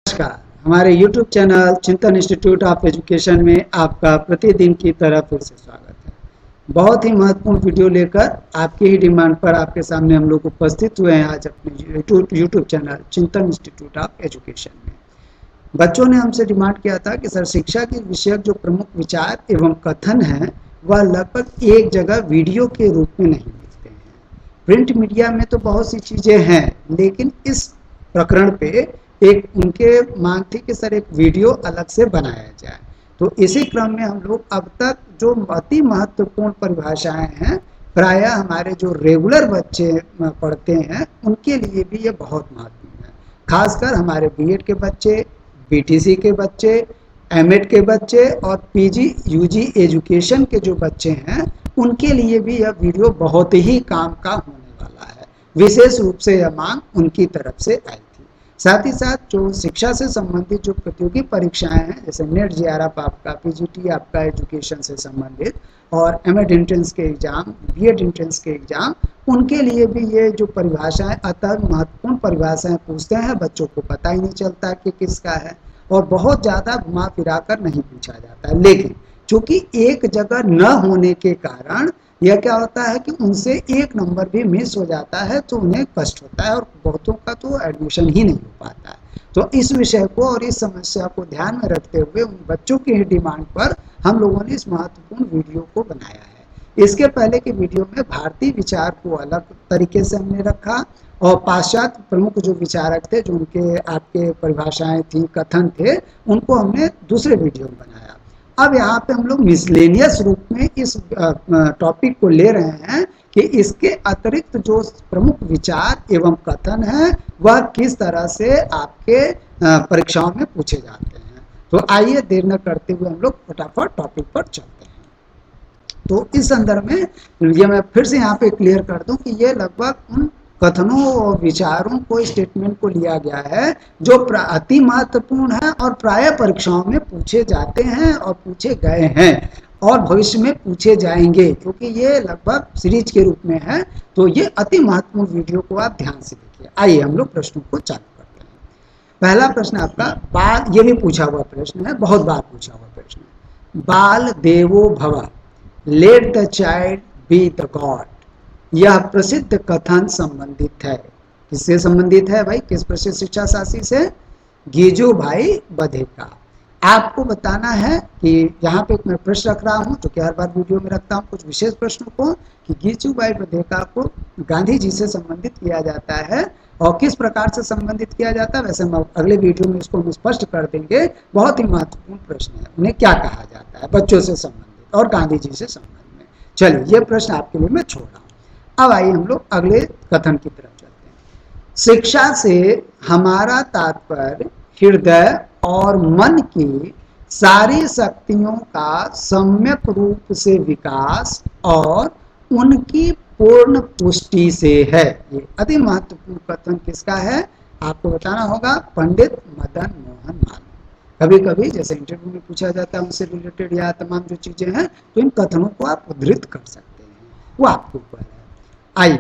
नमस्कार। हमारे YouTube channel चिंतन इंस्टीट्यूट ऑफ एजुकेशन में आपका प्रतिदिन की तरह फिर से स्वागत है। बहुत ही महत्वपूर्ण वीडियो लेकर आपकी ही डिमांड पर आपके सामने हम लोग उपस्थित हुए हैं आज अपने YouTube चैनल चिंतन इंस्टीट्यूट ऑफ एजुकेशन में। बच्चों ने हमसे डिमांड किया था कि सर शिक्षा के विषयक जो प्रमुख विचार एवं कथन हैं वह लगभग एक जगह वीडियो के रूप में नहीं मिलते हैं। प्रिंट मीडिया में तो बहुत सी चीज़ें हैं, लेकिन इस प्रकरण पे एक उनके मांग थी कि सर एक वीडियो अलग से बनाया जाए। तो इसी क्रम में हम लोग अब तक जो अति महत्वपूर्ण परिभाषाएं हैं, प्रायः हमारे जो रेगुलर बच्चे पढ़ते हैं उनके लिए भी ये बहुत महत्वपूर्ण है। खासकर हमारे बीएड के बच्चे, बीटीसी के बच्चे, एमएड के बच्चे और पीजी यूजी एजुकेशन के जो बच्चे हैं उनके लिए भी यह वीडियो बहुत ही काम का होने वाला है। विशेष रूप से यह मांग उनकी तरफ से आई थी। साथ ही साथ जो शिक्षा से संबंधित जो प्रतियोगी परीक्षाएं हैं, जैसे नेट जेआरएफ आपका, पीजीटी आपका एजुकेशन से संबंधित, और एमएड एंट्रेंस के एग्जाम, बीएड एंट्रेंस के एग्जाम, उनके लिए भी ये जो परिभाषाएं अतः महत्वपूर्ण परिभाषाएं पूछते हैं, बच्चों को पता ही नहीं चलता कि किसका है और बहुत ज़्यादा घुमा फिरा कर नहीं पूछा जाता है। लेकिन चूंकि एक जगह न होने के कारण यह क्या होता है कि उनसे एक नंबर भी मिस हो जाता है तो उन्हें कष्ट होता है और बहुतों का तो एडमिशन ही नहीं हो पाता है। तो इस विषय को और इस समस्या को ध्यान में रखते हुए उन बच्चों की डिमांड पर हम लोगों ने इस महत्वपूर्ण वीडियो को बनाया है। इसके पहले के वीडियो में भारतीय विचार को अलग तरीके से हमने रखा और पाश्चात्य प्रमुख जो विचारक थे, जो उनके आपके परिभाषाएं थी, कथन थे, उनको हमने दूसरे वीडियो में बनाया। अब यहाँ पे हम लोग मिसलेनियस रूप में इस टॉपिक को ले रहे हैं कि इसके अतिरिक्त जो प्रमुख विचार एवं कथन हैं वह किस तरह से आपके परीक्षाओं में पूछे जाते हैं। तो आइए देर न करते हुए हम लोग फटाफट टॉपिक पर चलते हैं। तो इस संदर्भ में ये मैं फिर से यहाँ पे क्लियर कर दूं कि ये लगभग उन कथनों और विचारों को, स्टेटमेंट को लिया गया है जो अति महत्वपूर्ण है और प्राय परीक्षाओं में पूछे जाते हैं और पूछे गए हैं और भविष्य में पूछे जाएंगे, क्योंकि ये लगभग सीरीज के रूप में है। तो ये अति महत्वपूर्ण वीडियो को आप ध्यान से देखिए। आइए हम लोग प्रश्नों को चालू करते हैं। पहला प्रश्न आपका बाल, ये भी पूछा हुआ प्रश्न है, बहुत बार पूछा हुआ प्रश्न है। बाल देवो भव, let the child be the God, यह प्रसिद्ध कथन संबंधित है। किससे संबंधित है भाई? किस प्रसिद्ध शिक्षा शास्त्री से? गीजू भाई बधेका। आपको बताना है कि यहाँ पे मैं प्रश्न रख रहा हूँ, जो कि हर बार वीडियो में रखता हूँ कुछ विशेष प्रश्नों को, कि गीजू भाई बधेका को गांधी जी से संबंधित किया जाता है और किस प्रकार से संबंधित किया जाता है। वैसे हम अगले वीडियो में इसको हम स्पष्ट कर देंगे। बहुत ही महत्वपूर्ण प्रश्न है, उन्हें क्या कहा जाता है बच्चों से संबंधित और गांधी जी से संबंधित में। चलिए ये प्रश्न आपके लिए मैं छोड़ रहा हूँ। अब आइए हम लोग अगले कथन की तरफ चलते हैं। शिक्षा से हमारा तात्पर्य हृदय और मन की सारी शक्तियों का सम्यक रूप से विकास और उनकी पूर्ण पुष्टि से है। ये अति महत्वपूर्ण कथन किसका है? आपको बताना होगा, पंडित मदन मोहन मालवीय। कभी कभी जैसे इंटरव्यू में पूछा जाता है उनसे रिलेटेड या तमाम जो चीजें हैं, तो इन कथनों को आप उद्धृत कर सकते हैं, वो आपके ऊपर है। आइए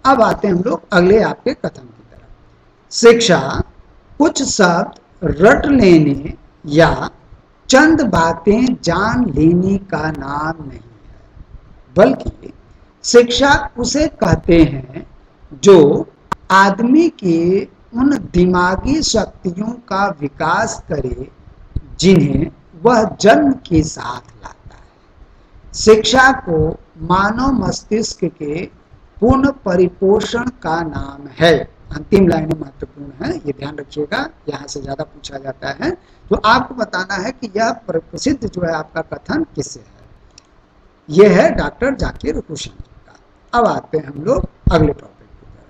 अब आते हैं हम लोग अगले आपके कथन की तरफ। शिक्षा कुछ शब्द रट लेने या चंद बातें जान लेने का नाम नहीं है, बल्कि शिक्षा उसे कहते हैं जो आदमी की उन दिमागी शक्तियों का विकास करे जिन्हें वह जन्म के साथ लाता है। शिक्षा को मानव मस्तिष्क के पूर्ण परिपोषण का नाम है। अंतिम लाइन महत्वपूर्ण है, ये ध्यान रखिएगा, यहाँ से ज्यादा पूछा जाता है। तो आपको बताना है कि यह प्रसिद्ध जो है आपका कथन किससे है। यह है डॉक्टर जाकिर हुसैन जी का। अब आते हैं हम लोग अगले टॉपिक की तरफ,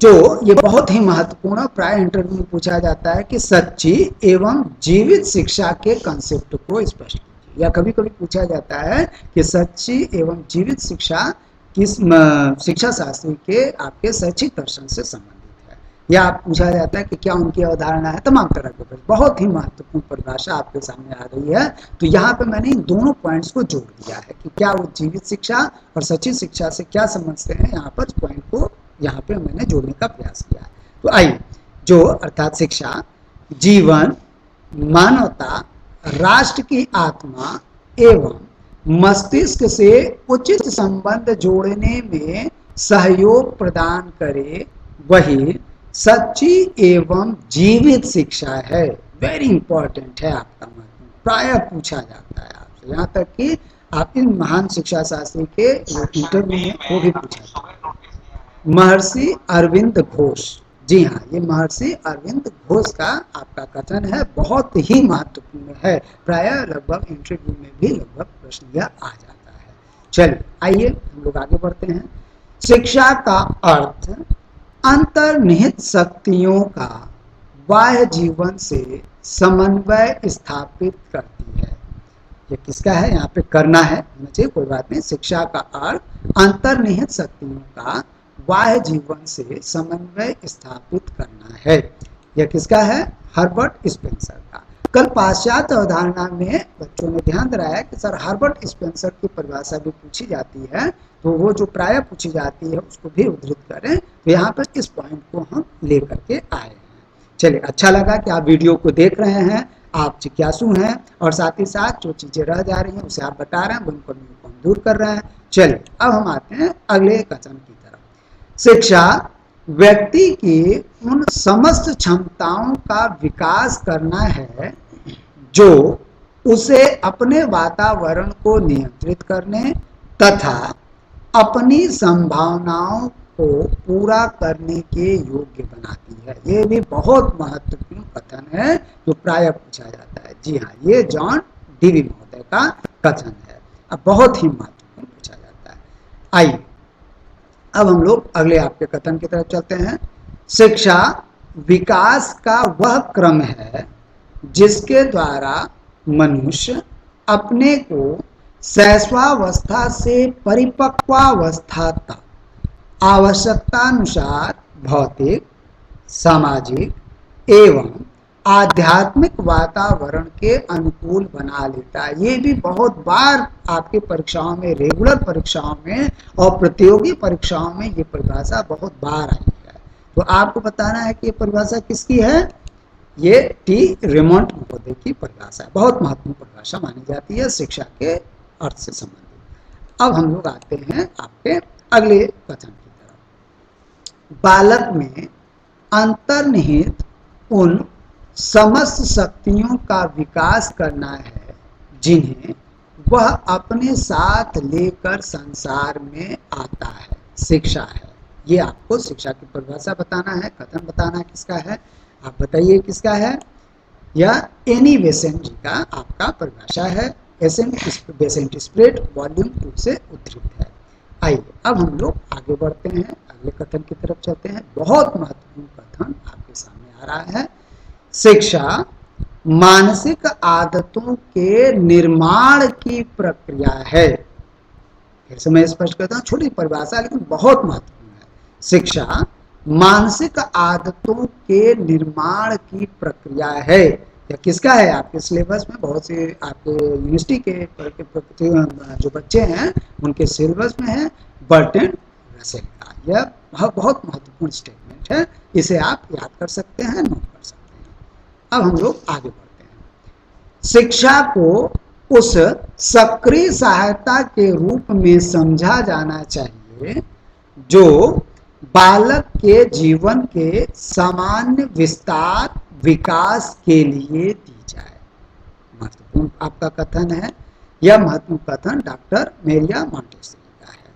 जो ये बहुत ही महत्वपूर्ण, प्राय इंटरव्यू में पूछा जाता है कि सच्ची एवं जीवित शिक्षा के कंसेप्ट को स्पष्ट कीजिए। या कभी कभी पूछा जाता है कि सच्ची एवं जीवित शिक्षा किस शिक्षा शास्त्री के आपके शैक्षिक दर्शन से संबंधित है, या पूछा जाता है कि क्या उनकी अवधारणा है। तमाम तरह के प्रश्न, बहुत ही महत्वपूर्ण परिभाषा आपके सामने आ रही है। तो यहाँ पे मैंने इन दोनों पॉइंट्स को जोड़ दिया है कि क्या वो जीवित शिक्षा और सच्ची शिक्षा से क्या समझते हैं। यहाँ पर पॉइंट को यहाँ पे मैंने जोड़ने का प्रयास किया है। तो आइए जो अर्थात शिक्षा जीवन, मानवता, राष्ट्र की आत्मा एवं मस्तिष्क से उचित संबंध जोड़ने में सहयोग प्रदान करे, वही सच्ची एवं जीवित शिक्षा है। वेरी इंपॉर्टेंट है आपका महत्व, प्राय पूछा जाता है आपसे, यहाँ तक कि आप इन महान शिक्षा शास्त्री के इंटरव्यू में वो भी पूछा था। महर्षि अरविंद घोष, जी हाँ, ये महर्षि अरविंद घोष का आपका कथन है, बहुत ही महत्वपूर्ण है, प्राय लगभग इंटरव्यू में भी लगभग प्रश्न यह आ जाता है। चलिए आइए हम लोग आगे बढ़ते हैं। शिक्षा का अर्थ अंतर्निहित शक्तियों का बाह्य जीवन से समन्वय स्थापित करती है। ये किसका है, यहाँ पे करना है, मुझे कोई बात नहीं। शिक्षा का अर्थ अंतर्निहित शक्तियों का बाह्य जीवन से समन्वय स्थापित करना है। यह किसका है, हर्बर्ट स्पेंसर का। कल पाश्चात्य अवधारणा में बच्चों ने ध्यान दिलाया कि सर हर्बर्ट स्पेंसर की परिभाषा भी पूछी जाती है, तो वो जो प्राय पूछी जाती है उसको भी उद्धृत करें, तो यहाँ पर इस पॉइंट को हम लेकर के आए हैं। चलिए, अच्छा लगा कि आप वीडियो को देख रहे हैं, आप जिज्ञासु हैं, और साथ ही साथ जो चीज़ें रह जा रही हैं उसे आप बता रहे हैं, उन कमियों को हम दूर कर रहे हैं। चलिए अब हम आते हैं अगले कथन की तरफ। शिक्षा व्यक्ति की उन समस्त क्षमताओं का विकास करना है जो उसे अपने वातावरण को नियंत्रित करने तथा अपनी संभावनाओं को पूरा करने के योग्य बनाती है। ये भी बहुत महत्वपूर्ण कथन है जो प्राय पूछा जाता है। जी हाँ, ये जॉन डीवी महोदय का कथन है, अब बहुत ही महत्वपूर्ण पूछा जाता है। आइए अब हम लोग अगले आपके कथन की तरफ चलते हैं। शिक्षा विकास का वह क्रम है जिसके द्वारा मनुष्य अपने को शैशवावस्था से परिपक्वावस्था तक आवश्यकतानुसार भौतिक, सामाजिक एवं आध्यात्मिक वातावरण के अनुकूल बना लेता है। ये भी बहुत बार आपके परीक्षाओं में, रेगुलर परीक्षाओं में और प्रतियोगी परीक्षाओं में ये परिभाषा बहुत बार आई है। तो आपको बताना है कि ये परिभाषा किसकी है। ये टी रेमंड महोदय की परिभाषा है, बहुत महत्वपूर्ण परिभाषा मानी जाती है शिक्षा के अर्थ से संबंधित। अब हम लोग आते हैं आपके अगले कथन की तरफ। बालक में अंतर्निहित उन समस्त शक्तियों का विकास करना है जिन्हें वह अपने साथ लेकर संसार में आता है, शिक्षा है। ये आपको शिक्षा की परिभाषा बताना है, कथन बताना है किसका है, आप बताइए किसका है। यह एनी बेसेंट जी का आपका परिभाषा है, बेसेंट स्प्रेड वॉल्यूम 2 से उद्धृत है। आइए अब हम लोग आगे बढ़ते हैं, अगले कथन की तरफ चलते हैं। बहुत महत्वपूर्ण कथन आपके सामने आ रहा है। शिक्षा मानसिक आदतों के निर्माण की प्रक्रिया है। फिर से मैं स्पष्ट करता हूँ, छोटी परिभाषा लेकिन बहुत महत्वपूर्ण है। शिक्षा मानसिक आदतों के निर्माण की प्रक्रिया है। यह किसका है, आपके सिलेबस में बहुत से आपके यूनिवर्सिटी के जो बच्चे हैं उनके सिलेबस में है, बर्टन रसेल का। यह बहुत महत्वपूर्ण स्टेटमेंट है, इसे आप याद कर सकते हैं, नोट कर सकते हैं। अब हम लोग आगे बढ़ते हैं। शिक्षा को उस सक्रिय सहायता के रूप में समझा जाना चाहिए जो बालक के जीवन के सामान्य विस्तार विकास के लिए दी जाए। महत्वपूर्ण आपका कथन है, यह महत्वपूर्ण कथन डॉक्टर मेरिया मॉन्टेसरी का है।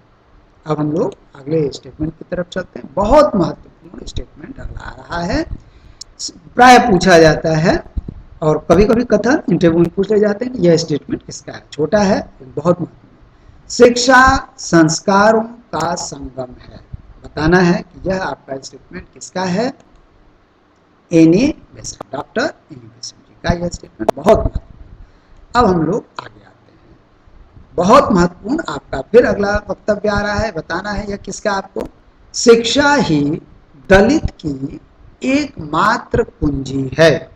अब हम लोग अगले स्टेटमेंट की तरफ चलते हैं। बहुत महत्वपूर्ण स्टेटमेंट अगला आ रहा है, प्राय पूछा जाता है और कभी कभी कथन इंटरव्यू में पूछ ले जाते हैं। यह स्टेटमेंट किसका है, छोटा है बहुत महत्वपूर्ण। शिक्षा संस्कारों का संगम है। बताना है कि यह आपका स्टेटमेंट किसका है। Annie Besant, doctor Annie Besant ji का यह स्टेटमेंट बहुत महत्वपूर्ण। अब हम लोग आगे आते हैं। बहुत महत्वपूर्ण आपका फिर अगला वक्तव्य आ रहा है, बताना है यह किसका आपको। शिक्षा ही दलित की एकमात्र पूंजी है।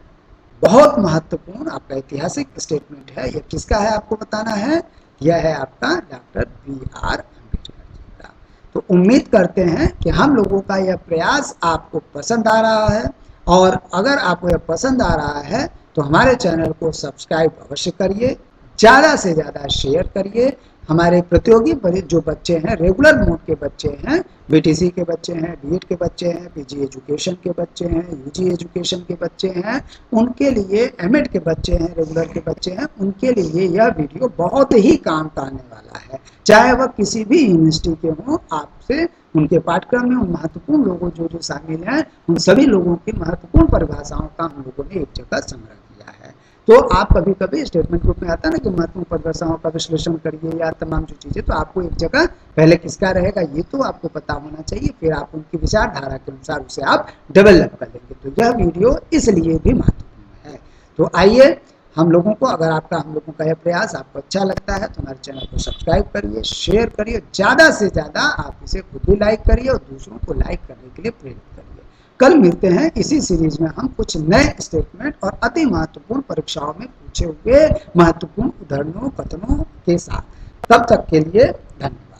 बहुत महत्वपूर्ण आपका ऐतिहासिक स्टेटमेंट है, यह किसका है आपको बताना है। यह है आपका डॉक्टर BR अम्बेडकर जी का। तो उम्मीद करते हैं कि हम लोगों का यह प्रयास आपको पसंद आ रहा है और अगर आपको यह पसंद आ रहा है तो हमारे चैनल को सब्सक्राइब अवश्य करिए, ज़्यादा से ज़्यादा शेयर करिए। हमारे प्रतियोगी जो बच्चे हैं, रेगुलर मोड के बच्चे हैं, बीटीसी के बच्चे हैं, बीएड के बच्चे हैं, पीजी एजुकेशन के बच्चे हैं, यूजी एजुकेशन के बच्चे हैं, उनके लिए, एमएड के बच्चे हैं, रेगुलर के बच्चे हैं, उनके लिए यह वीडियो बहुत ही काम का आने वाला है। चाहे वह किसी भी यूनिवर्सिटी के हों, आपसे उनके पाठ्यक्रम में उन महत्वपूर्ण लोगों जो शामिल हैं, उन सभी लोगों की महत्वपूर्ण परिभाषाओं का हम लोगों ने एक जगह संग्रह किया है। तो आप कभी कभी स्टेटमेंट ग्रुप में आता है ना कि महत्वपूर्ण परिभाषाओं का विश्लेषण करिए या तमाम जो चीज़ें, तो आपको एक जगह पहले किसका रहेगा ये तो आपको पता होना चाहिए, फिर आप उनकी विचारधारा के अनुसार उसे आप डेवलप कर लेंगे। तो यह वीडियो इसलिए भी महत्वपूर्ण है। तो आइए, हम लोगों को, अगर आपका हम लोगों का यह प्रयास आपको अच्छा लगता है तो हमारे चैनल को सब्सक्राइब करिए, शेयर करिए, ज़्यादा से ज़्यादा आप इसे खुद भी लाइक करिए और दूसरों को लाइक करने के लिए प्रेरित करिए। कल मिलते हैं इसी सीरीज में हम कुछ नए स्टेटमेंट और अति महत्वपूर्ण परीक्षाओं में पूछे हुए महत्वपूर्ण उदाहरणों, कथनों के साथ। तब तक के लिए धन्यवाद।